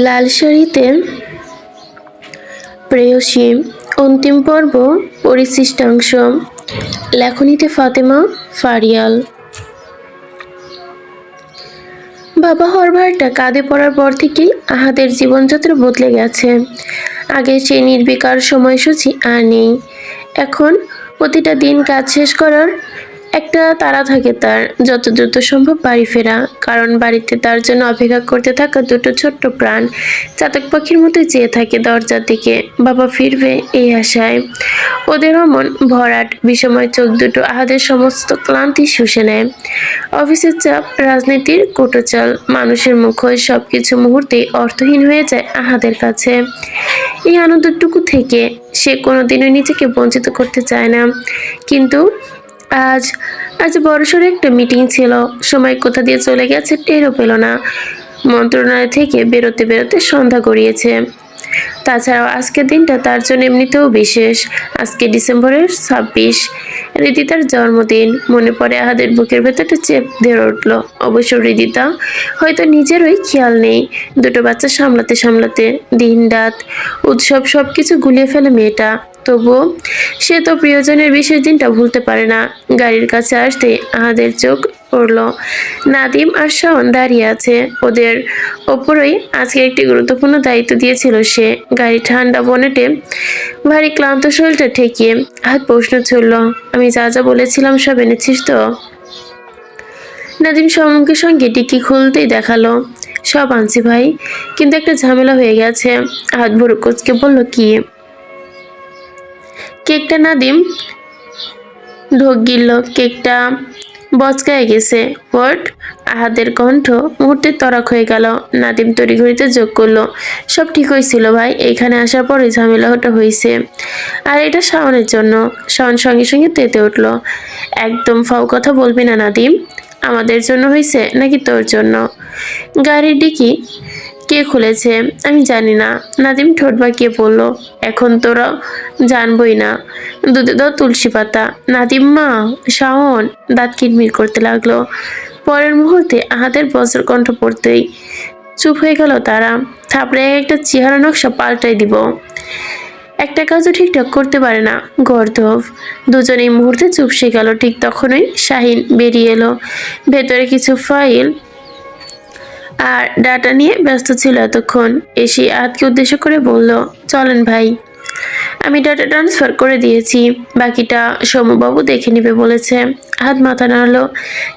লাল শাড়িতে প্রেয়সী অন্তিম পর্ব পরিশিষ্টাংশ। লেখনীতে ফাতেমা ফারিয়াল। বাবা হওয়ার ভারটা কাঁধে পড়ার পর থেকেই আহাদের জীবনযাত্রা বদলে গেছে। আগে সেই নির্বিকার সময়সূচি আর নেই। এখন প্রতিটা দিন কাজ শেষ করার একটা তাড়া থাকে তার, যত দ্রুত সম্ভব বাড়ি ফেরা। কারণ বাড়িতে তার জন্য অপেক্ষা করতে থাকা দুটো ছোট্ট প্রাণ চাতক পাখির মতো চেয়ে থাকে দরজার দিকে, বাবা ফিরবে এই আশায়। ওদের অমন ভরাট বিষময় চোখ দুটো আহাদের সমস্ত ক্লান্তি শুষে নেয়। অফিসের চাপ, রাজনীতির কোটোচাল, মানুষের মুখোশ, সবকিছু মুহূর্তেই অর্থহীন হয়ে যায় আহাদের কাছে। এই আনন্দটুকু থেকে সে কোনোদিনও নিজেকে বঞ্চিত করতে চায় না। কিন্তু আজ আজ বড়সড় একটা মিটিং ছিল। সময় কোথা দিয়ে চলে গেছে টেরও পেল না। মন্ত্রণালয় থেকে বেরোতে বেরোতে সন্ধ্যা গড়িয়েছে। তাছাড়াও আজকের দিনটা তার জন্য এমনিতেও বিশেষ। আজকে ডিসেম্বরের 26, রিদিতার জন্মদিন। মনে পড়ে আহাদের বুকের ভেতরটা চেপ ধরে উঠল। অবশ্য রিদিতা হয়তো নিজেরই খেয়াল নেই। দুটো বাচ্চা সামলাতে সামলাতে দিন রাত উৎসব সবকিছু গুলিয়ে ফেলে মেয়েটা। তবুও সে তো প্রিয়জনের বিশেষ দিনটা ভুলতে পারে না। গাড়ির কাছে আসতে আহাদের চোখ পড়ল। নাদিম আর শাওন দাঁড়িয়ে আছে। ওদের ওপরই আজকে একটি গুরুত্বপূর্ণ দায়িত্ব দিয়েছিল সে। গাড়ি ঠান্ডা বনেটে ভারী ক্লান্ত শরীরটা ঠেকিয়ে হাত প্রশ্ন ছুড়ল, আমি যা যা বলেছিলাম সব এনেছিস তো? নাদিম সঙ্গে সঙ্গে ডিকি খুলতেই দেখালো, সব আনছি ভাই, কিন্তু একটা ঝামেলা হয়ে গেছে। হাত ভরে কোচকে বলল, কি? কেকটা। নাদিম ঢোক গিলল। কেকটা বচকায় গেছে। হোয়াট? আহাদের কণ্ঠ মুহূর্তে তরাক হয়ে গেল। নাদিম তড়িঘড়িতে যোগ করলো, সব ঠিক হয়েছিল ভাই, এইখানে আসার পরে ঝামেলাটা হয়েছে। আর এটা শাওনের জন্য। শাওন সঙ্গে সঙ্গে তেতে উঠল, একদম ফাও কথা বলবি না নাদিম। আমাদের জন্য হয়েছে নাকি তোর জন্য? গাড়ির ডিকি কে খুলেছে? আমি জানি না। নাদিম ঠোঁট বাঁকিয়ে বলল, এখন তোরা জানবই না। দুধে দাও তুলসী পাতা। নাদিম মা। শাওন দাঁত কিরমির করতে লাগলো। পরের মুহূর্তে আহাদের বজ্রকণ্ঠ পড়তেই চুপ হয়ে গেল তারা। থাপড়ে একটা চেহারা নকশা পাল্টাই দিব। একটা কাজও ঠিকঠাক করতে পারে না, গর্দভ। দুজনে এই মুহূর্তে চুপসে গেল। ঠিক তখনই শাহিন বেরিয়ে এলো। ভেতরে কিছু ফাইল আর ডাটা নিয়ে ব্যস্ত ছিল এতক্ষণ। এসে আহাদকে উদ্দেশ্য করে বলল, চলেন ভাই, আমি ডাটা ট্রান্সফার করে দিয়েছি, বাকিটা সৌম্যবাবু দেখে নিবে বলেছে। আহাদ মাথা নাড়ল,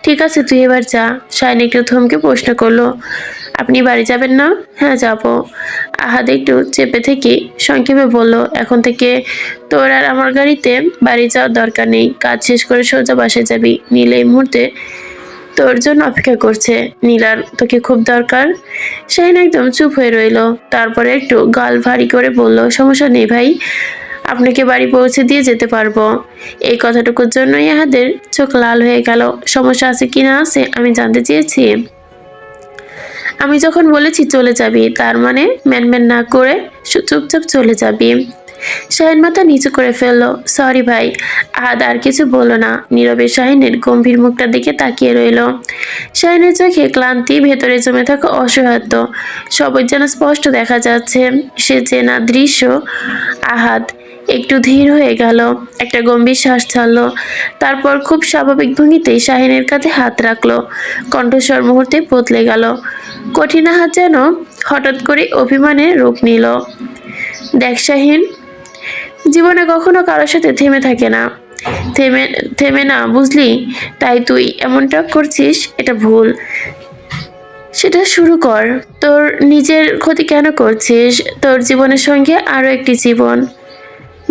ঠিক আছে তুই এবার যা। শাহিন একটু থমকে প্রশ্ন করলো, আপনি বাড়ি যাবেন না? হ্যাঁ যাব। আহাদ একটু চেপে থেকে সংক্ষেপে বলল, এখন থেকে তোর আর আমার গাড়িতে বাড়ি যাওয়ার দরকার নেই। কাজ শেষ করে সোজা বাসায় যাবি। নীল এই মুহূর্তে তোর জন্য অপেক্ষা করছে। নীলার তোকে খুব দরকার। শাহিন একদম চুপ হয়ে রইল। তারপরে একটু গাল ভারী করে বলল, সমস্যা নেই ভাই, আপনাকে বাড়ি পৌঁছে দিয়ে যেতে পারবো। এই কথাটুকুর জন্যই আহাদের চোখ লাল হয়ে গেল। সমস্যা আছে কি না আছে আমি জানতে চেয়েছি। আমি যখন বলেছি চলে যাবি, তার মানে ম্যানম্যান না করে চুপচাপ চলে যাবি। শাহিন মাথা নিচু করে ফেললো, সরি ভাই। আহাদ আর কিছু বলল না, নীরবে শাহিনের গম্ভীর মুখটার দিকে তাকিয়ে রইল। শাহিনের চোখে ক্লান্তি, ভেতরে জমে থাকা অসহায়ত্ব সবই যেন স্পষ্ট দেখা যাচ্ছে। সে চেনা দৃশ্য। আহাদ একটু ধীর হয়ে গেল, একটা গম্ভীর শ্বাস ছাড়লো। তারপর খুব স্বাভাবিক ভঙ্গিতেই শাহিনের কাঁধে হাত রাখলো। কণ্ঠস্বর মুহূর্তে বদলে গেল। কঠিন হাত যেন হঠাৎ করে অভিমানে রূপ নিল। দেখ শাহিন, জীবনে কখনো কারোর সাথে থেমে থাকে না, থেমে থেমে না, বুঝলি? তাই তুই এমনটা করছিস, এটা ভুল। সেটা শুরু কর। তোর নিজের ক্ষতি কেন করছিস? তোর জীবনের সঙ্গে আরো একটি জীবন,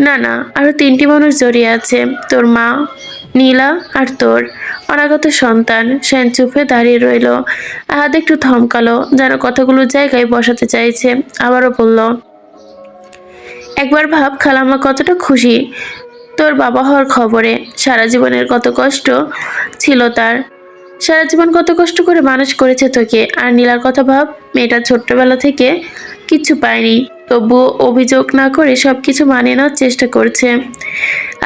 না না, আরো 3টি মানুষ জড়িয়ে আছে, তোর মা, নীলা আর তোর অনাগত সন্তান। সেন চুপ হয়ে দাঁড়িয়ে রইল। আহাদ একটু থমকালো, যেন কথাগুলো জায়গায় বসাতে চাইছে। আবারও বলল, একবার ভাব খালাম্মা কতটা খুশি তোর বাবা হওয়ার খবরে। সারা জীবনের কত কষ্ট ছিল তার, সারা জীবন কত কষ্ট করে মানুষ করেছে তোকে। আর নীলার কথা ভাব, মেয়েটা ছোট্টবেলা থেকে কিচ্ছু পায়নি, তবুও অভিযোগ না করে সবকিছু মানিয়ে নেওয়ার চেষ্টা করছে।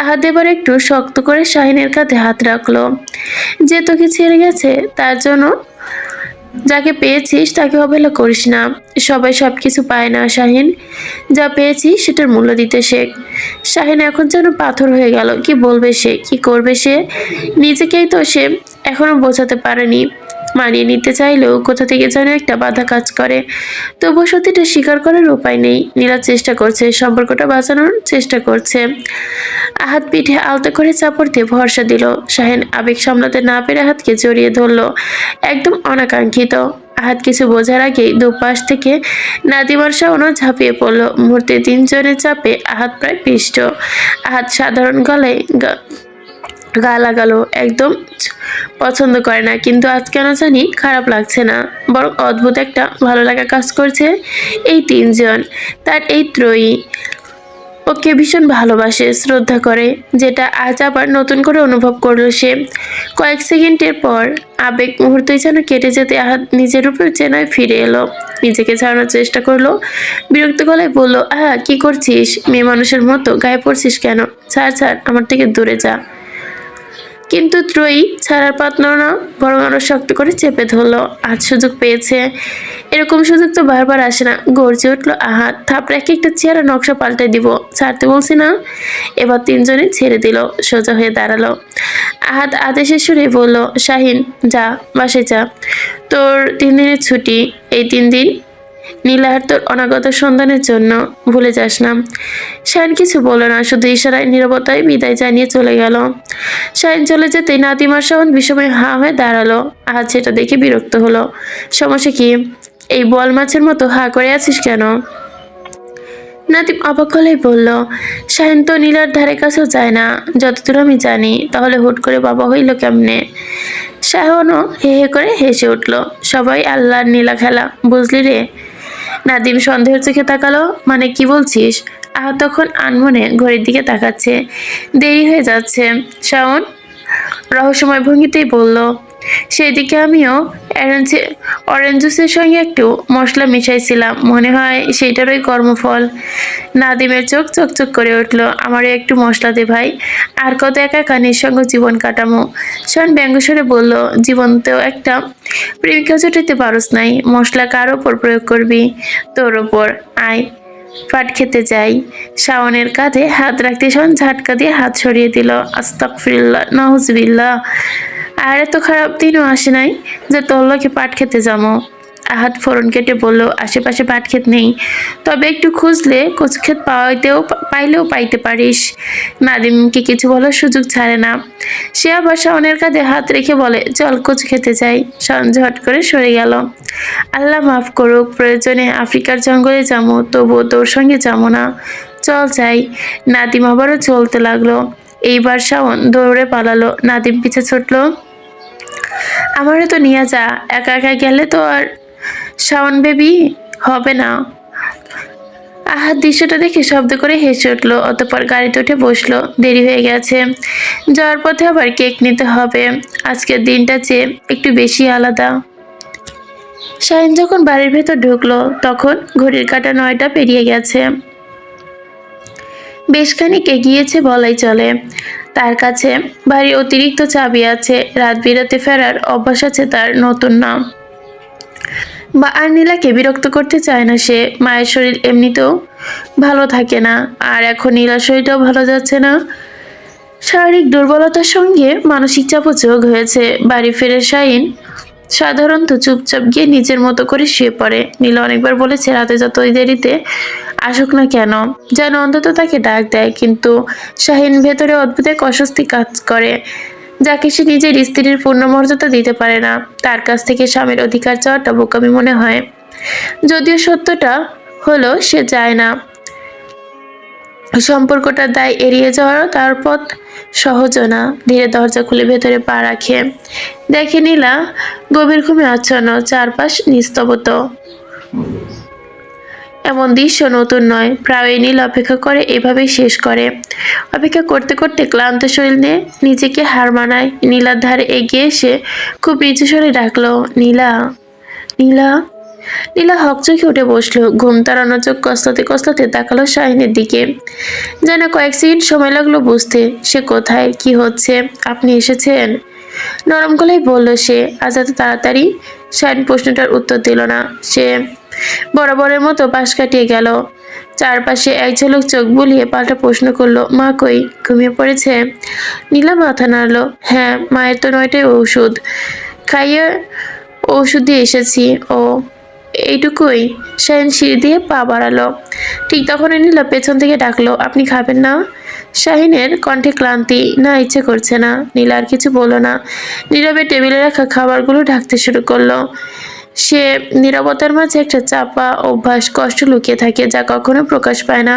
আহাদ এবার একটু শক্ত করে শাহিনের কাঁধে হাত রাখলো। যে তোকে ছেড়ে গেছে তার জন্য যাকে পেয়েছিস তাকে অবহেলা করিস না। সবাই সবকিছু পায় না শাহিন। যা পেয়েছিস সেটার মূল্য দিতে শেখ। শাহিন এখন যেন পাথর হয়ে গেল। কি বলবে সে, কি করবে সে? নিজেকেই তো সে এখনো বোঝাতে পারেনি। মানিয়ে নিতে চাইলেও কোথা থেকে যেন একটা বাধা কাজ করে। তবুও সত্যিটা স্বীকার করার উপায় নেই। নীলা চেষ্টা করছে, সম্পর্কটা বাঁচানোর চেষ্টা করছে। আহাত পিঠে আলতো করে চাপড় দিয়ে ভরসা দিল। শাহিন আবেগ সামলাতে না পেরে আহাতকে জড়িয়ে ধরলো, একদম অনাকাঙ্ক্ষিত। আহাত কিছু বোঝার আগেই দুপাশ থেকে নাদিমার শাওনও ঝাঁপিয়ে পড়লো। মুহূর্তে তিনজনের চাপে আহাত প্রায় পিষ্ট। আহাত সাধারণ গলায় গা লাগালো, একদম পছন্দ করে না, কিন্তু আজ কেন জানি খারাপ লাগছে না, বরং অদ্ভুত একটা ভালো লাগা কাজ করছে। এই তিনজন, তার এই ত্রয়ী ওকে ভীষণ ভালোবাসে, শ্রদ্ধা করে, যেটা আজ আবার নতুন করে অনুভব করলো সে। কয়েক সেকেন্ডের পর আবেগ মুহূর্তেই যেন কেটে যেতে আহাত নিজের উপর চেনায় ফিরে এলো। নিজেকে ছাড়ানোর চেষ্টা করলো, বিরক্ত গলায় বলল, কি করছিস? মেয়ে মানুষের মতো গায়ে পড়ছিস কেন? ছাড় ছাড়, আমার থেকে দূরে যা। কিন্তু ত্রয়ী ছাড়ার পাতল না, বরং আরো শক্ত করে চেপে ধরলো। আজ সুযোগ পেয়েছে, এরকম সুযোগ তো বারবার আসে না। গর্জে উঠলো আহাত, থাপড়ে একটা চেয়ারে নকশা পাল্টে দিব, ছাড়তে বলছি না। এবার তিনজনে ছেড়ে দিল, সোজা হয়ে দাঁড়ালো। আহাত আদেশের সুরে বলল, শাহিন যা, বাসায় যা, তোর 3 দিনের ছুটি। এই 3 দিন নীলাহার তোর অনাগত সন্ধানের জন্য, ভুলে যাস না। শাহিন কিছু বলল না, শুধু ইশারায় নীরবতায় বিদায় জানিয়ে চলে গেল। শাহিন চলে যেতেই নাদিমার শাওন বিষময় হা হয়ে দাঁড়ালো। আজ সেটা দেখে বিরক্ত হলো। সমস্যা কি? এই বল মাছের মতো হা করে আছিস কেন? নাদিম অবাক গলায় বলল, শাহিন তো নীলার ধারে কাছেও যায় না যতদূর আমি জানি, তাহলে হুট করে বাবা হইল কেমনে? শাহনও হে হে করে হেসে উঠল। সবাই আল্লাহর নীলা খেলা, বুঝলি রে? নাদিম সন্দেহের চোখে তাকালো, মানে কি বলছিস? তখন আনমনে ঘড়ির দিকে তাকাচ্ছে, দেরি হয়ে যাচ্ছে। শাওন রহস্যময় ভঙ্গিতেই বলল, সেদিকে আমিও অরেঞ্জ জুসের সঙ্গে একটু মশলা মিশাইছিলাম, মনে হয় সেইটারই কর্মফল। নাদিমের চোখ চকচক করে উঠল, আমারও একটু মশলা দে ভাই, আর কত একা একা নিঃসঙ্গ জীবন কাটামো। শোন ব্যঙ্গস্বরে বলল, জীবনতেও একটা প্রেমিকা জুটাইতে পারস নাই, মশলা কার ওপর প্রয়োগ করবি? তোর ওপর। আয় পাট খেতে যাই। শাওনের কাঁধে হাত রাখতে শাওন ঝাটকা দিয়ে হাত সরিয়ে দিল। আস্তাগফিরুল্লাহ, নাউজুবিল্লাহ। আর এত খারাপ দিনও আসে নাই যে তোর লোকে পাট খেতে যাবো। আহাত ফোড়ন কেটে বলল, আশেপাশে পাট ক্ষেত নেই, তবে একটু খুঁজলে কচু ক্ষেত পাইলেও পাইতে পারিস। নাদিমকে কিছু বলার সুযোগ ছাড়ে না। সে আবার শাওনের কাঁধে হাত রেখে বলে, চল কচু খেতে যাই। শাওন ঝট করে সরে গেল। আল্লাহ মাফ করুক, প্রয়োজনে আফ্রিকার জঙ্গলে যাবো, তবুও তোর সঙ্গে যাবো না। চল যাই। নাদিম আবারও চলতে লাগলো। এইবার শাওন দৌড়ে পালালো, নাদিম পিছে ছুটলো। আমারও তো নিয়ে যা, একা একা গেলে তো আর শাওন বেবি হবে না। আহাত দৃশ্যটা দেখে শব্দ করে হেসে উঠলো, অতঃপর গাড়িতে উঠে বসলো। দেরি হয়ে গেছে, যাওয়ার পথে আবার কেক নিতে হবে। আজকের দিনটা চেয়ে একটু বেশি আলাদা। শাহিন যখন বাড়ির ভেতর ঢুকলো তখন ঘড়ির কাঁটা 9টা পেরিয়ে গেছে। বেশ খানিক এগিয়েছে বলাই চলে। তার কাছে বাড়ির অতিরিক্ত চাবি আছে, রাত বিরাতে ফেরার অভ্যাস আছে তার, নতুন না। আর নীলাকে বিরক্ত করতে চায় না সে। মায়ের শরীর এমনিতেও ভালো থাকে না, আর এখন নীলার শরীরটাও ভালো যাচ্ছে না। শারীরিক দুর্বলতার সঙ্গে মানসিক চাপও যোগ হয়েছে। বাড়ি ফিরে শাহিন সাধারণত চুপচাপ গিয়ে নিজের মতো করে শুয়ে পড়ে। নীলা অনেকবার বলেছে রাতে যতই দেরিতে আসুক না কেন যেন অন্তত তাকে ডাক দেয়, কিন্তু শাহিন ভেতরে অদ্ভুত এক অস্বস্তি কাজ করে, যাকে সে নিজের স্ত্রীর পূর্ণ মর্যাদা দিতে পারে না। তার কাছ থেকে স্বামীর অধিকার চাওয়াটা বোকামি মনে হয়। যদিও সত্যটা হলো সে চায় না। সম্পর্কটার দায় এড়িয়ে যাওয়ারও তার পথ সহজও না। ধীরে দরজা খুলে ভেতরে পা রাখে, দেখে নীলা গভীর ঘুমে আচ্ছন্ন, চারপাশ নিস্তব্ধ। এমন দৃশ্য নতুন নয়, প্রায়ই নীল অপেক্ষা করে, এভাবেই শেষ করে। অপেক্ষা করতে করতে ক্লান্ত শরীর নিয়ে নিজেকে হার মানায়। নীলার ধারে এগিয়ে এসে খুব নিচু স্বরে ডাকলো, নীলা, নীলা। নীলা হকচকে উঠে বসলো, ঘুম তাড়ানো চোখ কসলাতে কসলাতে তাকালো শাহিনের দিকে। যেন কয়েক সেকেন্ড সময় লাগলো বুঝতে সে কোথায়, কি হচ্ছে। আপনি এসেছেন? নরম গলায় বলল সে, আজ এত তাড়াতাড়ি? শাহিন প্রশ্নটার উত্তর দিল না। সে বরাবরের মতো পাশ কাটিয়ে গেল। চারপাশে এক ঝলক চোখ বুলিয়ে পাল্টা প্রশ্ন করলো, মা কই, ঘুমিয়ে পড়েছে? নীলা মাথা নাড়ল। হ্যাঁ, মায়ের তো 9টায় ওষুধ খাইয়ে ওষুধ দিয়ে এসেছি। ও এইটুকুই? শাহিন সিঁড়ি দিয়ে পা বাড়ালো। ঠিক তখনই নীলা পেছন থেকে ডাকলো, আপনি খাবেন না? শাহিনের কণ্ঠে ক্লান্তি। না, ইচ্ছে করছে না। নীলা আর কিছু বলল না। নীরবে টেবিলে রাখা খাবারগুলো ঢাকতে শুরু করলো। সে নীরবতার মাঝে একটা চাপা অভ্যাস, কষ্ট লুকিয়ে থাকে যা কখনো প্রকাশ পায় না।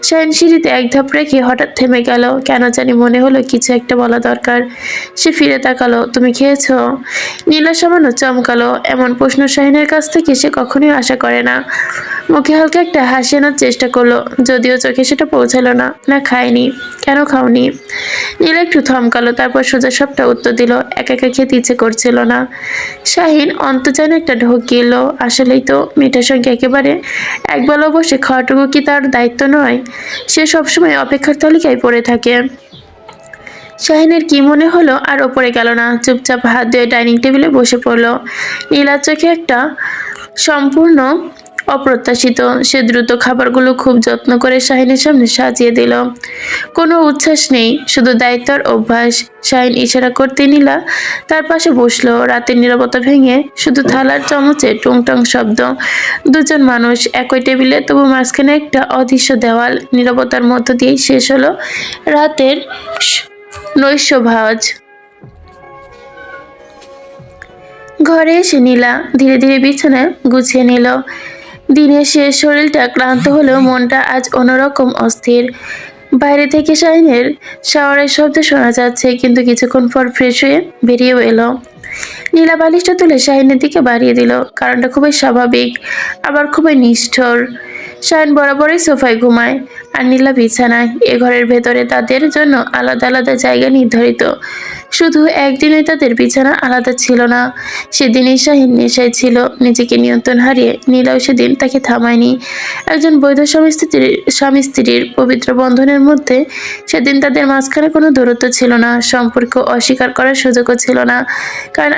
শাহিন সিঁড়িতে এক ধাপ রেখে হঠাৎ থেমে গেল। কেন জানি মনে হলো কিছু একটা বলা দরকার। সে ফিরে তাকালো, তুমি খেয়েছো? নীলা সামান্য চমকালো। এমন প্রশ্ন শাহিনের কাছ থেকে সে কখনোই আশা করে না। মুখে হালকা একটা হাসি আনার চেষ্টা করলো, যদিও চোখে সেটা পৌঁছালো না। না, খায়নি। কেন খাওনি? নীলা একটু থমকালো, তারপর সোজা সবটা উত্তর দিল, একা একা খেতে ইচ্ছে করছিল না। শাহিন অন্তর্জানে একটা ঢোক গেল। আসলেই তো, মেয়েটার সঙ্গে একেবারে একবেলা বসে খাওয়াটুকু কি তার দায়িত্ব নয়? সে সবসময় অপেক্ষার তালিকায় পড়ে থাকে। শাহিনের কি মনে হলো আর ওপরে গেল না, চুপচাপ হাত ধুয়ে ডাইনিং টেবিলে বসে পড়লো। নীলার চোখে একটা সম্পূর্ণ অপ্রত্যাশিত। সে দ্রুত খাবারগুলো খুব যত্ন করে শাহিনের সামনে সাজিয়ে দিল। কোনো উচ্ছ্বাস নেই, শুধু দায়িত্ব আর অভ্যাস। শাহিন ইশারা করতে নীলা তার পাশে বসলো। রাতের নীরবতা ভেঙে শুধু থালার চামচে টুংটাং শব্দ। দুজন মানুষ একই টেবিলে, তবু মাঝখানে একটা অদৃশ্য দেওয়াল। নীরবতার মধ্য দিয়েই শেষ হলো রাতের নৈশভোজ। ঘরে এসে নীলা ধীরে ধীরে বিছানা গুছিয়ে নিল। দিনে সে শরীরটা ক্লান্ত হলেও মনটা আজ অন্যরকম অস্থির। বাইরে থেকে শাহিনের শাওয়ারের শব্দ শোনা যাচ্ছে, কিন্তু কিছুক্ষণ পর ফ্রেশ হয়ে বেরিয়েও এলো। নীলা বালিশটা তুলে শাহিনের দিকে বাড়িয়ে দিল। কারণটা খুবই স্বাভাবিক, আবার খুবই নিষ্ঠুর। শাহিন বরাবরই সোফায় ঘুমায়, আর নীলা বিছানায়। এ ঘরের ভেতরে তাদের জন্য আলাদা আলাদা জায়গা নির্ধারিত। শুধু একদিনই তাদের বিছানা আলাদা ছিল না। সেদিনই শাহিন নেশায় ছিল, নিজেকে নিয়ন্ত্রণ হারিয়ে। নীলাও সেদিন তাকে থামায়নি। একজন বৈধ স্বামী স্ত্রীর পবিত্র বন্ধনের মধ্যে সেদিন তাদের মাঝখানে কোনো দূরত্ব ছিল না, সম্পর্ক অস্বীকার করার সুযোগও ছিল না। কারণ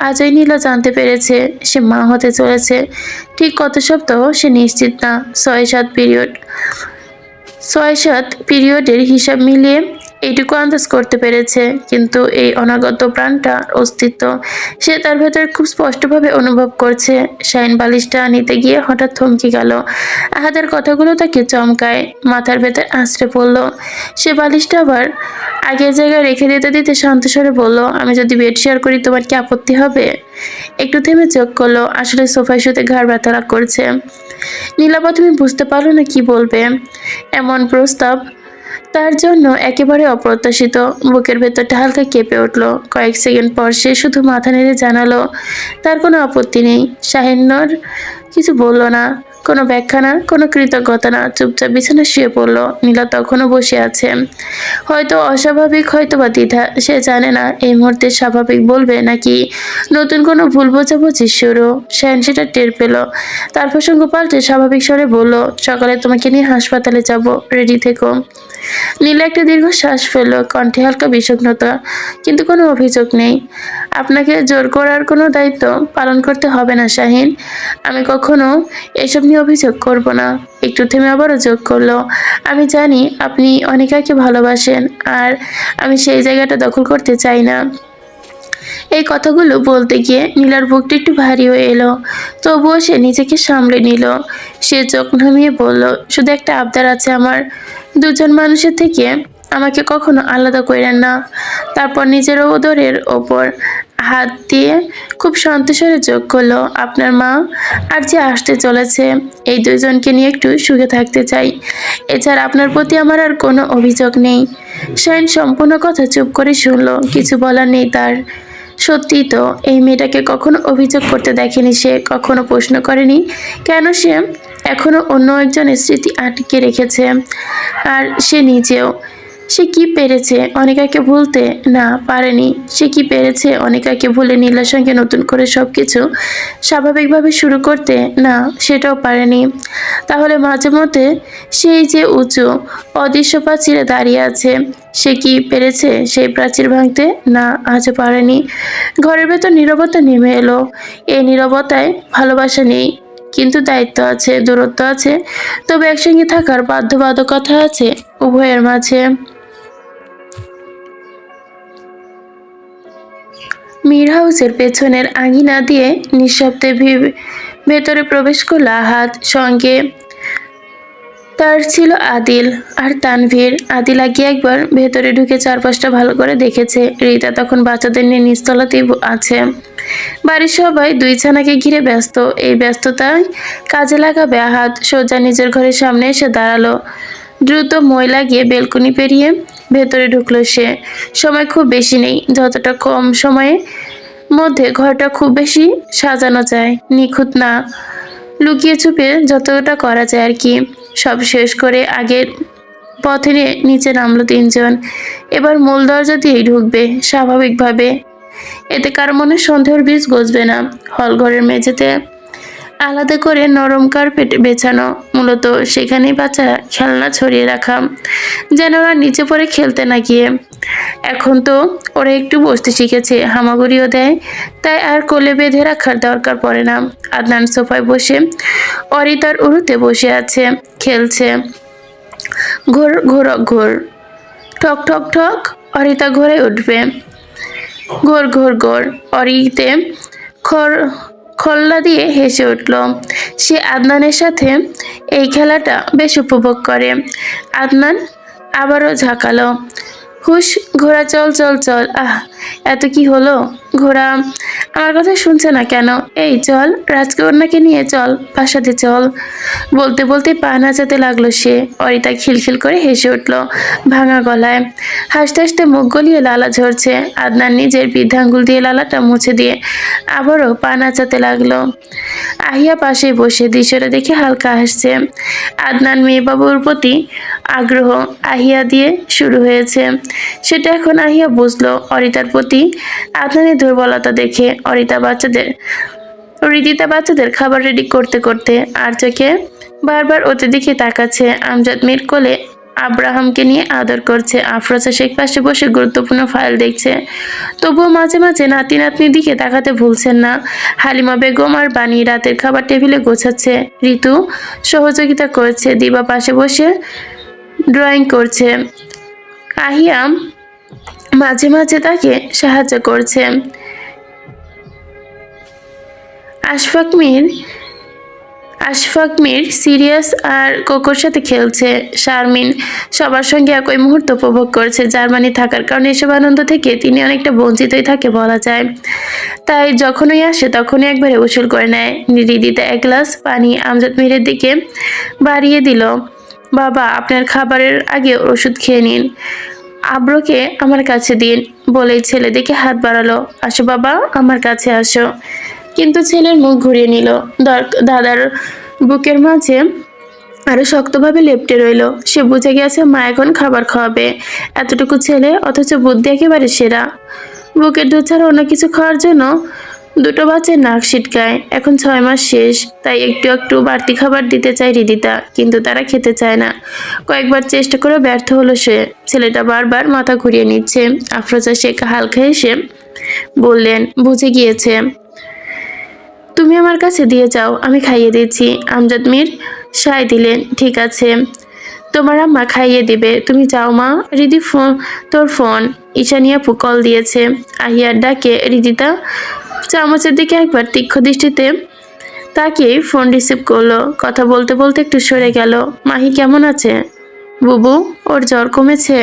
আজই নীলা জানতে পেরেছে সে মা হতে চলেছে। ঠিক কত সপ্তাহ সে নিশ্চিত না। 6-7 পিরিয়ডের হিসাব মিলিয়ে এইটুকু আন্দাজ করতে পেরেছে, কিন্তু এই অনাগত প্রাণটার অস্তিত্ব সে তার ভেতরে খুব স্পষ্টভাবে অনুভব করছে। শাহিন বালিশটা নিতে গিয়ে হঠাৎ থমকে গেল। আহাদের কথাগুলো তাকে চমকায়, মাথার ভেতর আঁচড়ে পড়ল। সে বালিশটা আবার আগের জায়গায় রেখে দিতে দিতে শান্ত স্বরে বলল, আমি যদি বেড শেয়ার করি তোমার কি আপত্তি হবে? একটু থেমে চোখ করলো। আসলে সোফায় শুতে ঘাড় ব্যথা করছে। নীলা প্রথমে বুঝতে পারলো না কি বলবে। এমন প্রস্তাব তার জন্য একেবারে অপ্রত্যাশিত। বুকের ভেতরটা হালকা কেঁপে উঠল। কয়েক সেকেন্ড পর সে শুধু মাথা নেড়ে জানালো তার কোনো আপত্তি নেই। শাহিনর কিছু বলল না, কোনো ব্যাখ্যা না, কোনো কৃতজ্ঞতা না, চুপচাপ বিছানা শুয়ে পড়ল। নীলা তখনও বসে আছে, হয়তো অস্বাভাবিক, হয়তো বা দ্বিধা। সে জানে না এই মুহূর্তে স্বাভাবিক বলবে নাকি নতুন কোনো ভুল বোঝাবুঝি শুরু। শাহিন সেটা টের পেল। তার প্রসঙ্গ পাল্টে স্বাভাবিক স্বরে বলল, সকালে তোমাকে নিয়ে হাসপাতালে যাব, রেডি থেকো। নীলা একটা দীর্ঘ শ্বাস ফেলল, কণ্ঠে হালকা বিষণ্ণতা, কিন্তু কোনো অভিযোগ নেই। আপনাকে জোর করার কোনো দায়িত্ব পালন করতে হবে না শাহিন। আমি কখনো এসব নিয়ে অভিযোগ করব না। একটু থেমে আবারও যোগ করলো, আমি জানি আপনি অনিকাকে ভালোবাসেন, আর আমি সেই জায়গাটা দখল করতে চাই না। এই কথাগুলো বলতে গিয়ে নীলার বুকটা একটু ভারী হয়ে এলো, তবুও সে নিজেকে সামলে নিল। সে চোখ নামিয়ে বলল, শুধু একটা আবদার আছে আমার, দুজন মানুষের থেকে আমাকে কখনো আলাদা করেন না। তারপর নিজের ওদরের ওপর হাত দিয়ে খুব সন্তোষের যোগ করলো, আপনার মা আর যে আসতে চলেছে, এই দুজনকে নিয়ে একটু সুখে থাকতে চাই। এছাড়া আপনার প্রতি আমার আর কোনো অভিযোগ নেই। শাহিন সম্পূর্ণ কথা চুপ করে শুনলো, কিছু বলার নেই তার। সত্যিই তো, এই মেয়েটাকে কখনো অভিযোগ করতে দেখেনি সে, কখনো প্রশ্ন করেনি কেন সে এখনো অন্য একজনের স্মৃতি আটকে রেখেছে। আর সে নিজেও সে কি পেরেছে অনিকাকে ভুলতে? না, পারেনি। সে কি পেরেছে অনিকাকে ভুলে নীলার সঙ্গে নতুন করে সবকিছু স্বাভাবিকভাবে শুরু করতে? না, সেটাও পারেনি। তাহলে মাঝে মধ্যে সেই যে উঁচু অদৃশ্য প্রাচীরে দাঁড়িয়ে আছে, সে কি পেরেছে সেই প্রাচীর ভাঙতে? না, আজও পারেনি। ঘরের ভেতর নীরবতা নেমে এলো। এই নীরবতায় ভালোবাসা নেই, কিন্তু দায়িত্ব আছে, দূরত্ব আছে, তবে একসঙ্গে থাকার বাধ্যবাধকতা আছে উভয়ের মাঝে। মীর হাউসের পেছনের আঙিনা দিয়ে নিঃশব্দে ভেতরে প্রবেশ করলো আহাদ। সঙ্গে তার ছিল আদিল আর তানভীর। আদিল আগে একবার ভেতরে ঢুকে চারপাশটা ভালো করে দেখেছে। রিতা তখন বাচ্চাদের নিয়ে নিচতলাতেই আছে। বাড়ির সবাই দুই ছানাকে ঘিরে ব্যস্ত। এই ব্যস্ততায় কাজে লাগাবে আহাদ সোজা নিজের ঘরের সামনে এসে দাঁড়ালো। দ্রুত মই লাগিয়ে বেলকনি পেরিয়ে ভেতরে ঢুকলো সে। সময় খুব বেশি নেই, যতটা কম সময়ে মধ্যে ঘরটা খুব বেশি সাজানো যায়, নিখুঁত না, লুকিয়ে চুপে যতটা করা যায় আর কি। সব শেষ করে আগের পথে নিচে নামলো তিনজন। এবার মূল দরজা দিয়েই ঢুকবে স্বাভাবিকভাবে, এতে কার মনে সন্দেহের বীজ গজবে না। হলঘরের মেঝেতে আলাদা করে নরম কার্পেট বেছানো, মূলত সেখানেই বাচ্চা খেলনা ছড়িয়ে রাখা, যেন ওরা নিচে পড়ে খেলতে না গিয়ে। এখন তো ওরা একটু বসতে শিখেছে, হামাগুড়িও দেয়, তাই আর কোলে বেঁধে রাখার দরকার পড়ে না। আদনান সোফায় বসে অরিতার উরুতে বসে আছে, খেলছে। ঘোর ঘোর ঘোর, ঠক ঠক ঠক, অরিতা ঘরে উঠবে। ঘোর ঘোর ঘোর, অরিতে খর খল্লা দিয়ে হেসে উঠল। সে আদনানের সাথে এই খেলাটা বেশ উপভোগ করে। আদনান আবারও ঝাঁকালো, হুশ ঘোড়া, চল চল চল। আহ, এত কি হলো? ঘোড়া আমার কথা শুনছে না কেন? এই চল, রাজকন্যাকে নিয়ে চল, বাসাতে চল। বলতে বলতে পা নাচাতে লাগলো সে। অরিতা খিলখিল করে হেসে উঠল ভাঙা গলায়। হাসতে হাসতে মুখ গলিয়ে লালা ঝরছে। আদনান নিজের বৃদ্ধাঙ্গুল দিয়ে লালাটা মুছে দিয়ে আবারও পা নাচাতে লাগলো। আহিয়া পাশে বসে দৃশ্যটা দেখে হালকা হাসছে। আদনান মেয়েবাবুর প্রতি আগ্রহ আহিয়া দিয়ে শুরু হয়েছে, সেটা এখন আহিয়া বুঝলো। অরিতার প্রতি আদনানের দুর্বলতা দেখে রিদিতা বাচ্চাদের খাবার রেডি করতে করতে আর চোখে বারবার ওদের দিকে তাকাচ্ছে। আমজাদ মির কোলে আব্রাহামকে নিয়ে আদর করছে। আফরোজা শেখ পাশে বসে গুরুত্বপূর্ণ ফাইল দেখছে। তবুও মাঝে মাঝে নাতি নাতনির দিকে তাকাতে ভুলছেন না। হালিমা বেগম আর বানি রাতের খাবার টেবিলে গোছাচ্ছে। ঋতু সহযোগিতা করছে। দিবা পাশে বসে ড্রয়িং করছে। আহিয়া মাঝে মাঝে তাকে সাহায্য করছে। আশফাক মির সিরিয়াস আর কোকোর সাথে খেলছে। শারমিন সবার সঙ্গে একই মুহূর্ত উপভোগ করছে। জার্মানি থাকার কারণে এসব আনন্দ থেকে তিনি অনেকটা বঞ্চিতই থাকে বলা যায়। তাই যখনই আসে তখনই একবারে উসুল করে নেয়। রিদিতা এক গ্লাস পানি আমজাদ মিরের দিকে বাড়িয়ে দিল। বাবা, আপনার খাবারের আগে ওষুধ খেয়ে নিন, আব্রোকে আমার কাছে দিন, বলেই ছেলে দিকে হাত বাড়ালো। আসো বাবা, আমার কাছে আসো। কিন্তু ছেলের মুখ ঘুরিয়ে নিল। দাদার বুকের মাঝে আরো শক্তভাবে লেপ্টে রইল। সে বুঝে গেছে মা এখন খাবার খাওয়াবে। এতটুকু ছেলে, অথচ বুদ্ধি একেবারে সেরা। বুকের দুধ ছাড়া অন্য কিছু খাওয়ার জন্য দুটো বাচ্চার নাক ছিটকায়। এখন 6 মাস শেষ, তাই একটু একটু বাড়তি খাবার দিতে চায় রিদিতা, কিন্তু তারা খেতে চায় না। কয়েকবার চেষ্টা করে ব্যর্থ হলো সে। ছেলেটা বারবার মাথা ঘুরিয়ে নিচ্ছে। আফরোজা শেখ হালকা হেসে বললেন, বুঝে গিয়েছে, তুমি আমার কাছে দিয়ে যাও, আমি খাইয়ে দিচ্ছি। আমজাদ মির সায় দিলেন, ঠিক আছে, তোমার আম্মা খাইয়ে দিবে, তুমি যাও মা। রিদি তোর ফোন, ঈশানিয়া কল দিয়েছে। আহিয়ার ডাকে রিদিতা চামচের দিকে একবার তীক্ষ্ণ দৃষ্টিতে তাকিয়ে ফোন রিসিভ করলো। কথা বলতে বলতে একটু সরে গেল। মাহি কেমন আছে? বুবু, ওর জ্বর কমেছে?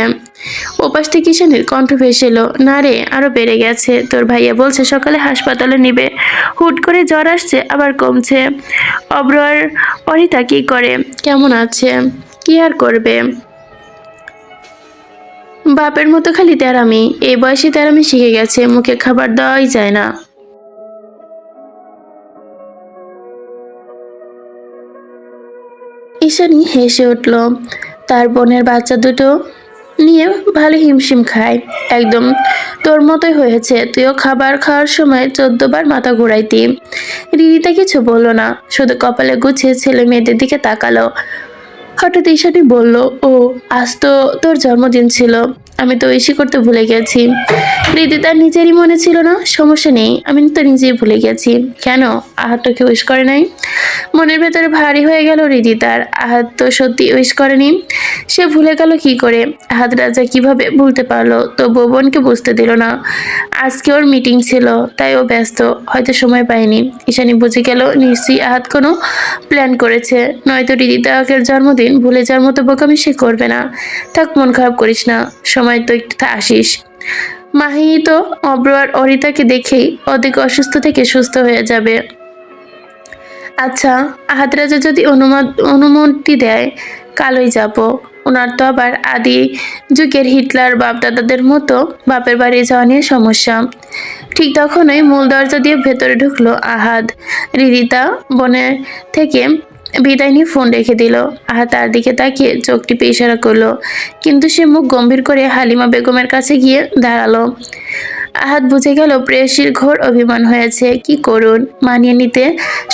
ওপাশ থেকে ঈশানীর কণ্ঠ ভেসে এলো, না রে, আরো বেড়ে গেছে। তোর ভাইয়া বলছে সকালে হাসপাতালে নিবে। হুট করে জ্বর আসছে আবার কমছে। অব্র আর অরিতা কি করে, কেমন আছে? কি আর করবে, বাপের মতো খালি তেরামি। এই বয়সে তেরামি শিখে গেছে, মুখে খাবার দেওয়াই যায় না। ঈশানী হেসে উঠল। তার বোনের বাচ্চা দুটো নিয়ে ভালো হিমশিম খায়। একদম তোর মতোই হয়েছে, তুইও খাবার খাওয়ার সময় 14 বার মাথা ঘুরাইতি। রিদিতা কিছু বলল না, শুধু কপালে গুছিয়ে ছেলে মেয়েদের দিকে তাকালো। হঠাৎ ঈশানী বলল, ও আজ তো তোর জন্মদিন ছিল, আমি তো উইশই করতে ভুলে গেছি। রিদিতার নিজেরই মনে ছিল না, সমস্যা নেই, আমি তো নিজেই ভুলে গেছি। কেন, আহাত তোকে উইশ করে নাই? মনের ভেতরে ভারী হয়ে গেল রিদিতার। আহাত তো সত্যি উইশ করেনি, সে ভুলে গেল কি করে? আহাত রাজা কিভাবে ভুলতে পারলো? তো বোনকে বুঝতে দিল না। আজকে ওর মিটিং ছিল, তাই ও ব্যস্ত, হয়তো সময় পায়নি। ঈশানী বুঝে গেল নিশ্চয়ই আহাত কোনো প্ল্যান করেছে, নয়তো রিদিতাকের জন্মদিন ভুলে যাওয়ার মতো বোকামি সে করবে না। থাক, মন খারাপ করিস না, সময় তো একটু আসিস। মাহি তো অব্র আর অরিতাকে দেখেই অধিক অসুস্থ থেকে সুস্থ হয়ে যাবে। আচ্ছা, আহাদ রাজা যদি অনুমতি দেয়, কালই যাব। ওনার তো আবার আদি যুগের হিটলার বাপদাদাদের মতো বাপের বাড়ি যাওয়া নিয়ে সমস্যা। ঠিক তখনই মূল দরজা দিয়ে ভেতরে ঢুকলো আহাদ। রিদিতা বনে থেকে বিদায় নিয়ে ফোন রেখে দিল। আহাদ তার দিকে তাকিয়ে চোখ টিপে ইশারা করলো, কিন্তু সে মুখ গম্ভীর করে হালিমা বেগমের কাছে গিয়ে দাঁড়ালো। আহাদ বুঝে গেল প্রেয়সীর ঘোর অভিমান হয়েছে। কি করুন, মানিয়ে নিতে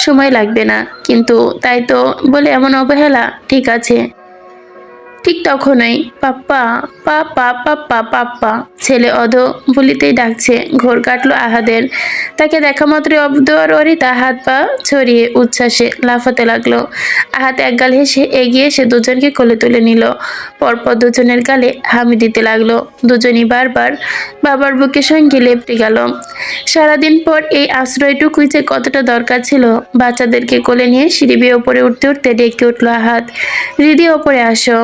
সময় লাগবে না, কিন্তু তাই তো বলে এমন অবহেলা? ঠিক আছে। ঠিক তখনই পাপ্পা, পাপ্পা, পাপ্পা, পাপ্পা ছেলে অধ বলিতেই ডাকছে। ঘোর কাটলো আহাদের। তাকে দেখা মাত্রই অব্দ আর অরিতা হাত পা ছড়িয়ে উচ্ছ্বাসে লাফাতে লাগলো। আহাত একগাল হেসে এগিয়ে এসে দুজনকে কোলে তুলে নিল। পরপর দুজনের গালে হামি দিতে লাগলো। দুজনই বারবার বাবার বুকের সঙ্গে লেপটে গেল। সারাদিন পর এই আশ্রয়টুকুই যে কতটা দরকার ছিল। বাচ্চাদেরকে কোলে নিয়ে সিঁড়ি বেয়ে ওপরে উঠতে উঠতে ডেকে উঠলো আহাত, রিদি ওপরে আসো।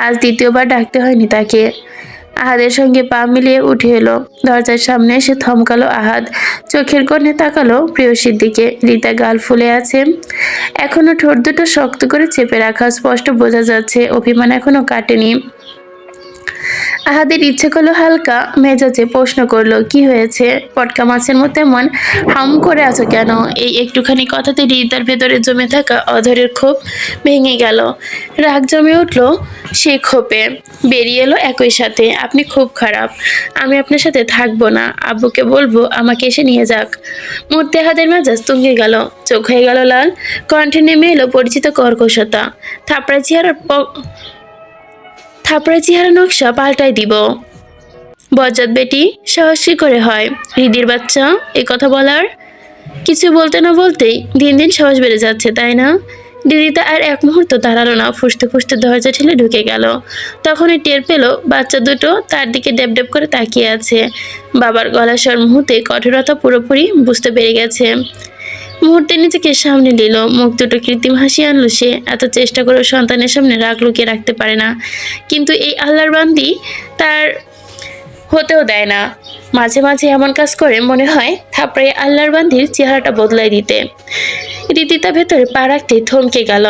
আজ দ্বিতীয়বার ডাকতে হয়নি তাকে। আহাদের সঙ্গে পা মিলিয়ে উঠে এলো। দরজার সামনে এসে থমকালো আহাদ, চোখের কোণে তাকালো প্রেয়সীর দিকে। রিতা গাল ফুলে আছে, এখনো ঠোঁট দুটো শক্ত করে চেপে রাখা, স্পষ্ট বোঝা যাচ্ছে অভিমান এখনো কাটেনি। আহাদের ইচ্ছে করলো হালকা মেজাজে প্রশ্ন করলো, কি হয়েছে? পটকা মাছের মতো এমন হাম করে আছো কেন? এই একটুখানি কথাতে রিতার ভেতরে জমে থাকা অধরের ক্ষোভ ভেঙে গেল। রাগ জমে উঠলো সেই ক্ষোভে, বেরিয়ে এলো একই সাথে, আপনি খুব খারাপ, আমি আপনার সাথে থাকবো না, আব্বুকে বলবো আমাকে এসে নিয়ে যাক। মুহূর্তে আহাদের মেজাজ তুঙ্গে গেল, চোখ হয়ে গেল লাল, কণ্ঠে নেমে এলো পরিচিত কর্কশতা। থাপড়া চেহারা নকশা পাল্টাই দিব। বজ্জাত বেটি, সাহস কি করে হয়? হৃদির বাচ্চা এই কথা বলার? কিছু বলতে না বলতেই দিন দিন সাহস বেড়ে যাচ্ছে, তাই না? দিদিতা আর এক মুহূর্ত দাঁড়ালো না, ফুসতে ফুসতে দরজা ঠেলে ঢুকে গেল। তখনই টের পেল বাচ্চা দুটো তার দিকে ডেব ডেব করে তাকিয়ে আছে। বাবার গলা স্বর মুহূর্তে কঠোরতা পুরোপুরি বুঝতে পেরে গেছে। মুহূর্তে নিজেকে সামনে নিল, মুখ দুটো কৃত্রিম হাসি আনলো সে। এত চেষ্টা করে সন্তানের সামনে রাগ লুকিয়ে রাখতে পারে না, কিন্তু এই আল্লাহর বান্দি তার হতেও দেয় না। মাঝে মাঝে এমন কাজ করে মনে হয় থাপড়াই আল্লাহর বান্দির চেহারাটা বদলাই দিতে। রীতিতা ভেতরে পা রাখতে থমকে গেল।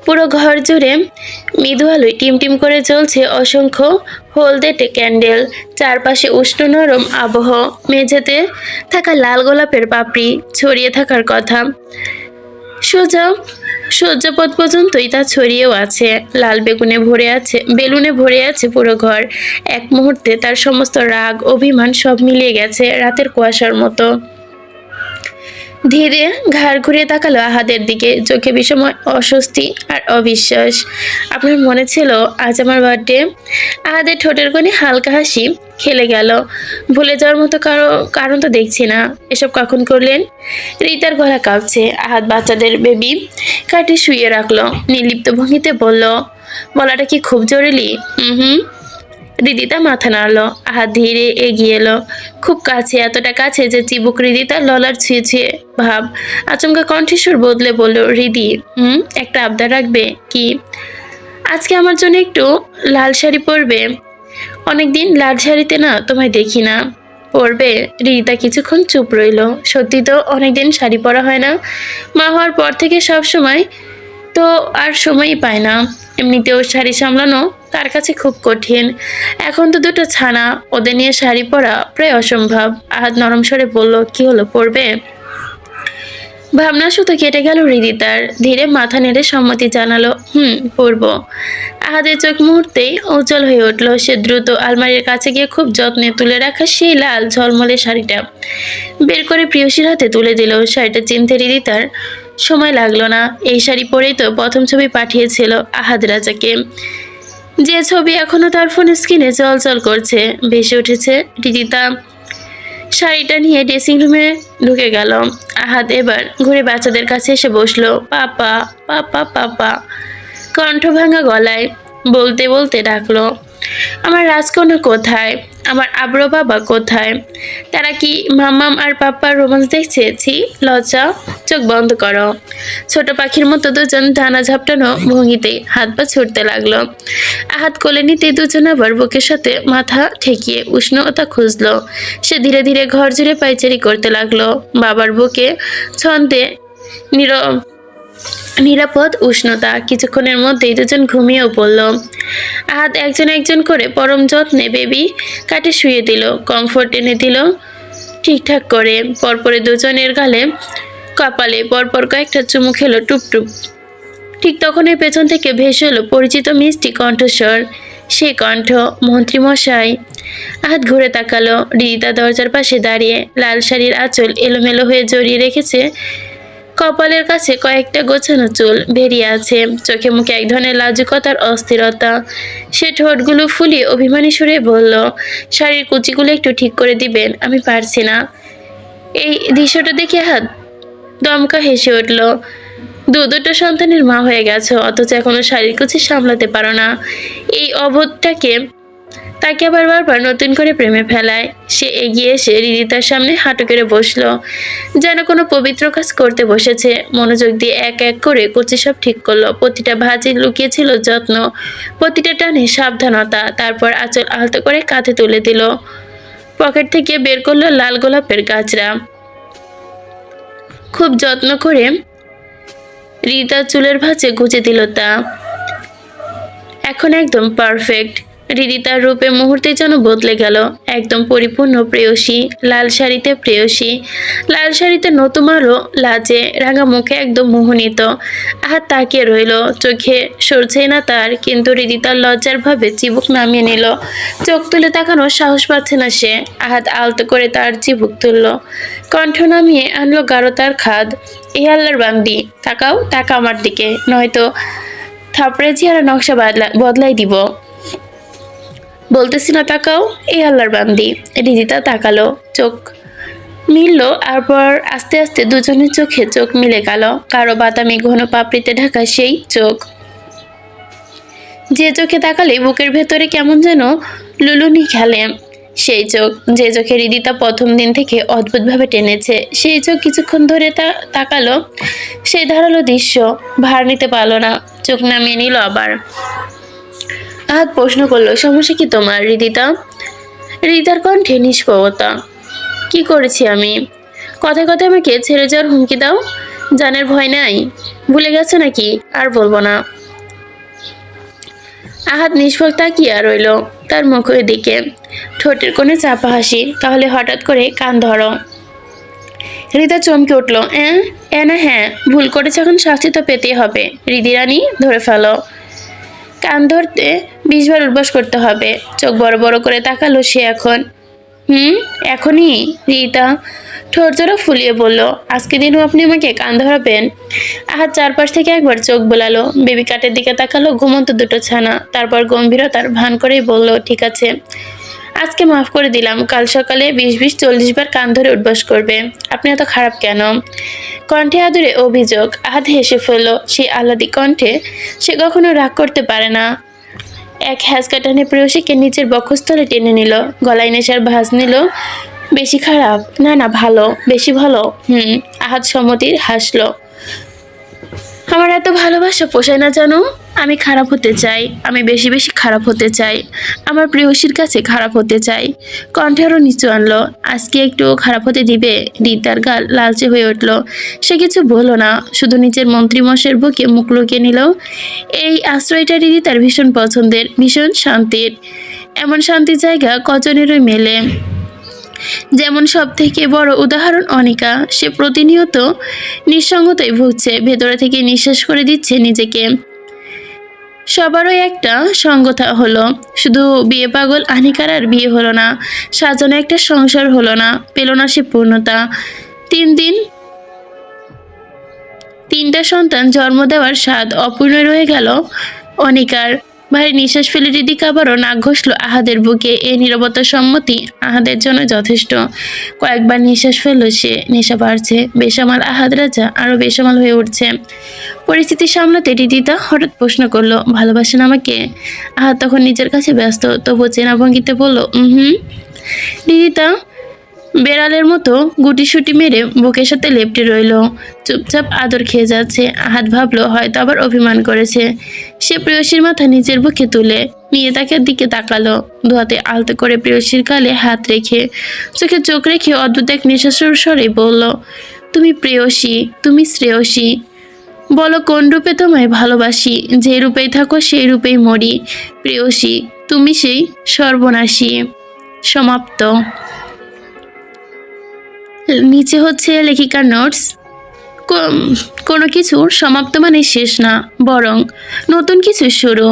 পুরো ঘর জুড়ে মৃদু আলোয় টিমটিম করে জ্বলছে অসংখ্য হলদে ক্যান্ডেল। চারপাশে উষ্ণ নরম আবহ, মেঝেতে থাকা লাল গোলাপের পাপড়ি ছড়িয়ে থাকার কথা। সোজা সূর্যপথ পর্যন্তই তা ছড়িয়েও আছে। লাল বেলুনে ভরে আছে পুরো ঘর। এক মুহূর্তে তার সমস্ত রাগ অভিমান সব মিলিয়ে গেছে রাতের কুয়াশার মতো। ধীরে ঘাড় ঘুরিয়ে তাকালো আহাদের দিকে, চোখে বিষময় অস্বস্তি আর অবিশ্বাস। আপনার মনে ছিল আজ আমার বার্থডে? আহাদের ঠোঁটের কোণে হালকা হাসি খেলে গেল। ভুলে যাওয়ার মতো কারণ তো দেখছি না। এসব কখন করলেন? রিতার গলা কাঁপছে। আহাদ বাচ্চাদের বেবি কাটে শুয়ে রাখলো, নির্লিপ্ত ভঙ্গিতে বলল, বলাটা কি খুব জরুরি? হুম। রিদিতা মাথা নাড়লো। আহাদ ধীরে এগিয়ে এলো, খুব কাছে, এতটা কাছে যে চিবুক রিদিতা ললার ছুঁয়ে ছুঁয়ে ভাব। আচমকা কণ্ঠস্বর বদলে বলল, রিদি, একটা আবদার রাখবে? কি? আজকে আমার জন্য একটু লাল শাড়ি পরবে? অনেকদিন লাল শাড়িতে না তোমায় দেখি না। পরবে? রিদিতা কিছুক্ষণ চুপ রইল। সত্যি তো অনেকদিন শাড়ি পরা হয় না। মা হওয়ার পর থেকে সব সময় তো আর সময়ই পায় না। এমনিতেও শাড়ি সামলানো তার কাছে খুব কঠিন। এখন তো দুটো ছানা, ওদের নিয়ে শাড়ি পরা প্রায় অসম্ভব। আহাদ নরম স্বরে বলল, কি হলো, পরবে? ভাবনা শুধু কেটে গেল হৃদিতার। ধীরে মাথা নেড়ে সম্মতি জানালো, পরব। আহাদের চোখ মুহূর্তেই উজ্জ্বল হয়ে উঠল। সে দ্রুত আলমারির কাছে গিয়ে খুব যত্নে তুলে রাখা সেই লাল ঝলমলে শাড়িটা বের করে প্রিয়সীর হাতে তুলে দিল। শাড়িটা চিনতে হৃদিতার সময় লাগলো না। এই শাড়ি পরেই তো প্রথম ছবি পাঠিয়েছিল আহাদ রাজাকে, যে ছবি এখনো তার ফোন স্ক্রিনে চলচল করছে। ভেসে উঠেছে। হৃদিতা শাড়িটা নিয়ে ড্রেসিং রুমে ঢুকে গেল। আহাদ এবার ঘুরে বাচ্চাদের কাছে এসে বসলো। পাপা, পাপা, পাপা, কণ্ঠ ভাঙা গলায় বলতে বলতে ডাকলো, আমার রাজকন্যা কোথায়? আমার আব্রো বাবা কোথায়? তারা কি মাম্মাম আর পাপ্পার রোমান্স দেখছে? ছি, লজ্জা। চোখ বন্ধ করো। ছোট পাখির মতো দুজন ডানা ঝাপটানো ভঙ্গিতে হাত পা ছুটতে লাগলো। হাত কোলে নিতে দুজন আবার বুকের সাথে মাথা ঠেকিয়ে উষ্ণতা খুঁজলো। সে ধীরে ধীরে ঘর জুড়ে পায়চারি করতে লাগলো। বাবার বুকে ছন্দে নীরব নিরাপদ উষ্ণতা। কিছুক্ষণের মধ্যেই দুজন ঘুমিয়েও পড়ল। আহাদ একজন একজন করে পরম যত্নে বেবি কাটে শুয়ে দিল, কমফোর্ট এনে দিল ঠিকঠাক করে। পরপরে দুজনের গালে কপালে পরপর কয়েকটা চুমু খেলো টুপটুপ। ঠিক তখনই পেছন থেকে ভেসে এলো পরিচিত মিষ্টি কণ্ঠস্বর। সে কণ্ঠ, মন্ত্রীমশাই। আহাদ ঘুরে তাকালো। হৃদিতা দরজার পাশে দাঁড়িয়ে, লাল শাড়ির আঁচল এলোমেলো হয়ে জড়িয়ে রেখেছে। কপালের কাছে কয়েকটা গোছানো চুল বেরিয়ে আছে। চোখে মুখে এক ধরনের লাজুকতার অস্থিরতা। সে ঠোঁটগুলো ফুলিয়ে অভিমানী সুরে বলল, শাড়ির কুচিগুলো একটু ঠিক করে দিবেন, আমি পারছি না। এই দৃশ্যটা দেখে হাত দমকা হেসে উঠল। দুটো সন্তানের মা হয়ে গেছো, অথচ এখনো শাড়ির কুচি সামলাতে পারো না। এই অবোধটাকে তাকে আবার বারবার নতুন করে প্রেমে ফেলায়। সে এগিয়ে এসে হৃদিতার সামনে হাঁটু করে বসলো, যেন কোনো পবিত্র কাজ করতে বসেছে। মনোযোগ দিয়ে এক এক করে কুচি সব ঠিক করলো। প্রতিটা ভাঁজে লুকিয়েছিল যত্ন, প্রতিটা টানে সাবধানতা। তারপর আঁচল আলতো করে কাঁধে তুলে দিল। পকেট থেকে বের করলো লাল গোলাপের গাছরা। খুব যত্ন করে হৃদিতার চুলের ভাঁজে গুজে দিল তা। এখন একদম পারফেক্ট। হৃদিতার রূপে মুহূর্তে যেন বদলে গেল। একদম পরিপূর্ণ প্রেয়সী। লাল শাড়িতে প্রেয়সী, লাল শাড়িতে নতুন আলো লাজে, রাঙা মুখে একদম মোহনীত। আহাত তাকিয়ে রইল, চোখে সরছেই না তার। কিন্তু হৃদিতার লজ্জার ভাবে চিবুক নামিয়ে নিল। চোখ তুলে তাকানোর সাহস পাচ্ছে না সে। আহাত আলতো করে তার চিবুক তুলল, কণ্ঠ নামিয়ে আনলো গাঢ়তার খাদ। এ আল্লাহর বান্দি, তাকাও, তাকা আমার দিকে, নয়তো থাপড়ে চেহারা নকশা বদলাই দিব। বলতেছি না তাকাও। এই আল্লাহর বান্দি। হৃদিতা তাকালো, চোখ মিলল। তারপর আস্তে আস্তে দুজনের চোখে চোখ মিলে গেল। কারো বাদামি ঘন পাপড়িতে ঢাকা সেই চোখ, যে চোখে তাকালে বুকের ভেতরে কেমন যেন লুলুনি খেলে। সেই চোখ, যে চোখে হৃদিতা প্রথম দিন থেকে অদ্ভুতভাবে টেনেছে। সেই চোখ কিছুক্ষণ ধরে তাকালো। সেই ধারালো দৃশ্য ভার নিতে পারল না, চোখ নামিয়ে নিল আবার। আহাত প্রশ্ন করলো, সমস্যা কি তোমার হৃদিতা? হৃদিতার কণ্ঠে নিষ্পাপতা। কি করেছি আমি? কথায় কথায় আমাকে ছেড়ে যাওয়ার হুমকি দাও। জানের ভয় নাই? ভুলে গেছো নাকি? আর বলবো না। আহাত নিষ্পক তাকিয়ে রইল তার মুখের দিকে, ঠোঁটের কোণে চাপা হাসি। তাহলে হঠাৎ করে কান ধরো। হৃদা চমকে উঠল। না, হ্যাঁ, ভুল করেছে, এখন শাস্তি তো পেতেই হবে। হৃদিরানী, ধরে ফেলো। কান ধরতে 20 বার উঠবাস করতে হবে। চোখ বড় বড় করে তাকালো সে এখন। এখনই? রিতা ঠোঁট জোড়া ফুলিয়ে বলল, আজকে দিনও আপনি আমাকে কান ধরাবেন? আহাত চারপাশ থেকে একবার চোখ বোলালো, বেবি কাটের দিকে তাকালো, ঘুমন্ত দুটো ছানা। তারপর গম্ভীরতার ভান করেই বলল, ঠিক আছে, আজকে মাফ করে দিলাম। কাল সকালে 20-40 বার কান ধরে উঠবাস করবে। আপনি এত খারাপ কেন? কণ্ঠে আদুরে অভিযোগ। আহাত হেসে ফেলল সেই আহ্লাদি কণ্ঠে। সে কখনো রাগ করতে পারে না। এক হ্যাঁচকা টানে প্রেয়সীকে নিচের বক্ষস্থলে টেনে নিল, গলায় নেশার ভাঁজ নিল। বেশি খারাপ? না, ভালো, বেশি ভালো। আহাত সম্মতির হাসলো। আমার এত ভালোবাসা পোষায় না জানো। আমি খারাপ হতে চাই, আমি বেশি বেশি খারাপ হতে চাই, আমার প্রেয়সীর কাছে খারাপ হতে চাই। কণ্ঠে আরো নিচু আনলো, আজকে একটু খারাপ হতে দিবে? রিতার গাল লালচে হয়ে উঠল। সে কিছু বলল না, শুধু নিচের মন্ত্রীমশাইয়ের বুকে মুখ লুকিয়ে নিল। এই আশ্রয়টা রিতার ভীষণ পছন্দের, ভীষণ শান্তির। এমন শান্তির জায়গা কজনেরই মেলে। যেমন সব থেকে বড় উদাহরণ অনিকা। সে প্রতিনিয়ত নিঃসঙ্গতায় ভুগছে, ভেতরে থেকে নিঃশ্বাস করে দিচ্ছে নিজেকে। সবারই একটা সঙ্গতা হলো, শুধু বিয়ে পাগল আনিকার আর বিয়ে হলো না, সাজানো একটা সংসার হলো না, পেল না সে পূর্ণতা। 3 দিন 3টা সন্তান জন্ম দেওয়ার স্বাদ অপূর্ণ রয়ে গেল অনিকার। ভারী নিঃশ্বাস ফেলে রিদিকা আবারও নাক ঘষল আহাদের বুকে। এই নীরবতার সম্মতি আহাদের জন্য যথেষ্ট। কয়েকবার নিঃশ্বাস ফেলল সে। নেশা বাড়ছে, বেসামাল আহাদ রাজা আরো বেসামাল হয়ে উঠছে। পরিস্থিতি সামলাতে রিদিতা হঠাৎ প্রশ্ন করলো, ভালোবাসেন আমাকে? আহাদ তখন নিজের কাছে ব্যস্ত, তবু চেনা ভঙ্গিতে বলল, হুম। রিদিতা বেড়ালের মতো গুটিসুটি মেরে বুকের সাথে লেপ্টে রইল, চুপচাপ আদর খেয়ে যাচ্ছে। আহাদ ভাবলো হয়তো আবার অভিমান করেছে। সে প্রেয়সীর মাথা নিজের বুকে তুলে নিয়ে তাকে দিকে তাকালো, দুহাতে আলতো করে প্রেয়সীর গালে হাত রেখে, চোখে চোখ রেখে অদ্ভুত এক নিঃশ্বাসের স্বরে বলল, তুমি প্রেয়সী, তুমি শ্রেয়সী, বলো কোন রূপে তোমায় ভালোবাসি, যে রূপেই থাকো সেই রূপেই মরি। প্রেয়সী, তুমি সেই সর্বনাশী। সমাপ্ত। নিচে হচ্ছে লেখিকার নোটস। কোনো কিছুর সমাপ্ত মানে শেষ না, বরং নতুন কিছু শুরু।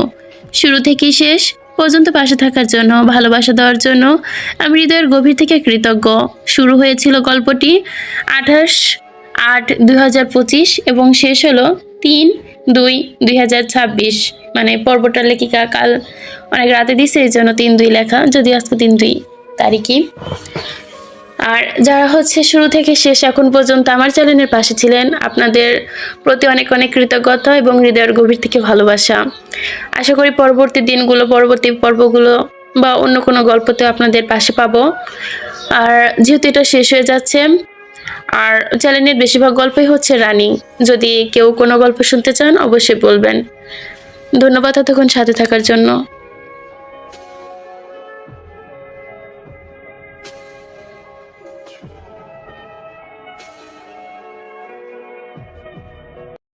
শুরু থেকেই শেষ পর্যন্ত পাশে থাকার জন্য, ভালোবাসা দেওয়ার জন্য আমি হৃদয়ের গভীর থেকে কৃতজ্ঞ। শুরু হয়েছিল গল্পটি 28/8/2025 এবং শেষ হলো 3/2/2026। মানে পর্বটার লেখিকা কাল অনেক রাতে দিছে, এই জন্য 3/2 লেখা, যদি আজকে 3/2 তারিখই। আর যারা হচ্ছে শুরু থেকে শেষ এখন পর্যন্ত আমার চ্যানেলের পাশে ছিলেন, আপনাদের প্রতি অনেক অনেক কৃতজ্ঞতা এবং হৃদয়ের গভীর থেকে ভালোবাসা। আশা করি পরবর্তী দিনগুলো, পরবর্তী পর্বগুলো বা অন্য কোনো গল্পতে আপনাদের পাশে পাবো। আর যেহেতু এটা শেষ হয়ে যাচ্ছে, আর চ্যানেলের বেশিরভাগ গল্পই হচ্ছে রানিং, যদি কেউ কোনো গল্প শুনতে চান অবশ্যই বলবেন। ধন্যবাদ এতক্ষণ সাথে থাকার জন্য।